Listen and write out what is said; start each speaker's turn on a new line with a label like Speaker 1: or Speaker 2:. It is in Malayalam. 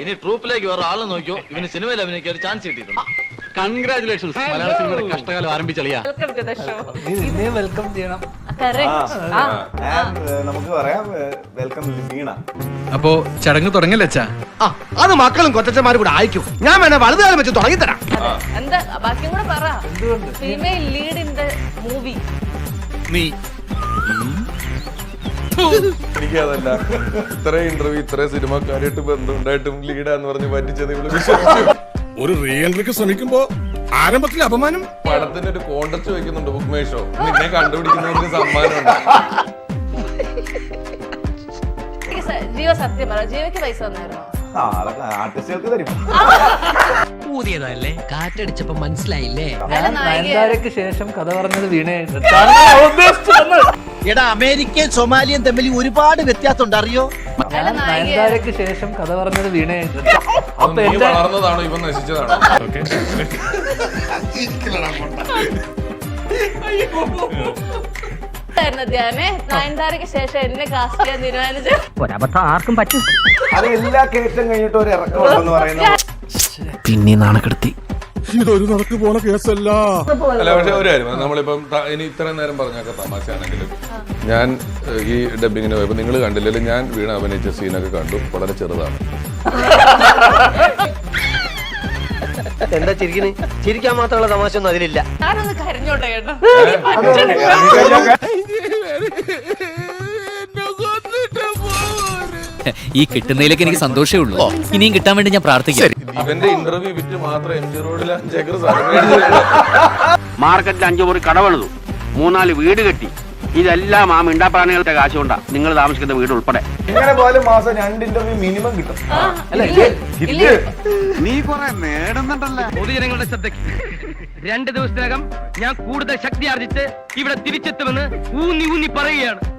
Speaker 1: ഇനി ട്രൂപ്പിലേക്ക് വേറെ ആളെ നോക്കിയോ, ഇവന് സിനിമയിൽ അഭിനയിക്കാൻ ഒരു ചാൻസ് കിട്ടിയിട്ടുണ്ട്.
Speaker 2: കൺഗ്രാറ്റുലേഷൻസ്, മലയാള സിനിമയുടെ കഷ്ടകാലം ആരംഭിച്ചളിയാ.
Speaker 3: വെൽക്കം ചെയ്യണം.
Speaker 4: നമുക്ക് പറയാം വെൽക്കം ലിസീണ.
Speaker 2: അപ്പോ ചടങ്ങ് തുടങ്ങല്ലേ അച്ഛാ?
Speaker 5: അത് മക്കളും കൊച്ചന്മാരും കൂടെ അയക്കും. ഞാൻ വേണേ വലുതുകാലം വെച്ച് തുടങ്ങിത്തരാം.
Speaker 6: എന്താ ബാക്കിയും കൂടെ പറ. Female lead in the movie.
Speaker 2: നീ
Speaker 7: എനിക്കതല്ല, ഇത്ര ഇന്റർവ്യൂ ഇത്ര സിനിമക്കാരായിട്ട് ബന്ധമുണ്ടായിട്ടും ലീഡാന്ന് പറഞ്ഞ് പറ്റിച്ചത് ഇവള് വിശ്വസിച്ചു.
Speaker 8: ഒരു റീ എൻട്രിക്ക് ശ്രമിക്കുമ്പോ ആരംഭത്തിൽ അപമാനം.
Speaker 7: പടത്തിന് ഒരു കോണ്ടസ്റ്റ് വെക്കുന്നുണ്ട് ബുക്ക് മൈ ഷോ, നിന്നെ കണ്ടുപിടിക്കുന്നവർക്ക് സമ്മാനമുണ്ട്.
Speaker 6: ജീവ സത്യം പറ, ജീവയ്ക്ക് പൈസ തന്നായിരുന്നോ?
Speaker 4: ആർട്ടിസ്റ്റുകൾക്ക് തരും.
Speaker 3: പുതിയതല്ലേ, കാറ്റടിച്ചപ്പോ മനസ്സിലായില്ലേ? നയൻതാരയ്ക്ക് ശേഷം കഥ പറഞ്ഞത് വീണയായിട്ട്.
Speaker 5: എടാ, അമേരിക്കയും സൊമാലിയും തമ്മിൽ ഒരുപാട് വ്യത്യാസമുണ്ട്, അറിയോ?
Speaker 3: നയൻതാരയ്ക്ക് ശേഷം കഥ പറഞ്ഞത് വീണയായിട്ട്.
Speaker 7: അപ്പൊ നീ വളർന്നതാണോ ഇവൻ നശിച്ചതാണോ?
Speaker 6: നയൻതാരയ്ക്ക് ശേഷം എന്നെ കാസ്റ്റ് ചെയ്യാൻ തീരുമാനിച്ചു.
Speaker 3: ഒരബദ്ധം ആർക്കും പറ്റും.
Speaker 4: അത് എല്ലാ കയറ്റം കഴിഞ്ഞിട്ട് ഒരു ഇറക്കമുണ്ടെന്ന് പറയുന്നത്.
Speaker 5: പിന്നെ നാണക്കെടുത്തി.
Speaker 8: ഇതൊരു നടക്ക് പോണ കേസല്ല.
Speaker 7: അല്ല, പക്ഷെ ഒരു കാര്യം, നമ്മളിപ്പം ഇനി ഇത്രയും നേരം പറഞ്ഞൊക്കെ തമാശയാണെങ്കിലും ഞാൻ ഈ ഡബിങ്ങിന് പോയപ്പോ നിങ്ങൾ കണ്ടില്ലല്ലോ, ഞാൻ വീണ അഭിനയിച്ച സീനൊക്കെ കണ്ടു. വളരെ ചെറുതാണ്.
Speaker 5: എന്താ ചിരിക്കണേ? ചിരിക്കാൻ മാത്രമുള്ള തമാശ ഒന്നും അതിലില്ല.
Speaker 6: ഞാനൊന്ന് കരഞ്ഞോട്ടെ കേട്ടോ.
Speaker 9: ഈ കിട്ടുന്നതിലേക്ക് എനിക്ക് സന്തോഷമേ ഉള്ളൂ. ഇനിയും കിട്ടാൻ വേണ്ടി ഞാൻ പ്രാർത്ഥിക്കാം.
Speaker 7: ഇവന്റെ ഇന്റർവ്യൂ വിറ്റ് മാത്രം MG റോഡിൽ 5 ഏക്കർ
Speaker 10: മാർക്കറ്റിൽ 5 മുറി കടവെളുതു, 3-4 വീട് കെട്ടി. ഇതെല്ലാം ആ മിണ്ടാപ്രാണികളുടെ കാശുകൊണ്ടാ നിങ്ങൾ താമസിക്കുന്ന വീട് ഉൾപ്പെടെ.
Speaker 4: ഇങ്ങനെ പോലും മാസം 2 ഇന്റർവ്യൂ മിനിമം കിട്ടും.
Speaker 10: നീ കുറെ നേടുന്നുണ്ടല്ലേ. പൊതുജനങ്ങളുടെ ശ്രദ്ധയ്ക്ക് 2 ദിവസത്തിനകം ഞാൻ കൂടുതൽ ശക്തി ആർജിച്ച് ഇവിടെ തിരിച്ചെത്തുമെന്ന് ഊന്നി പറയുകയാണ്.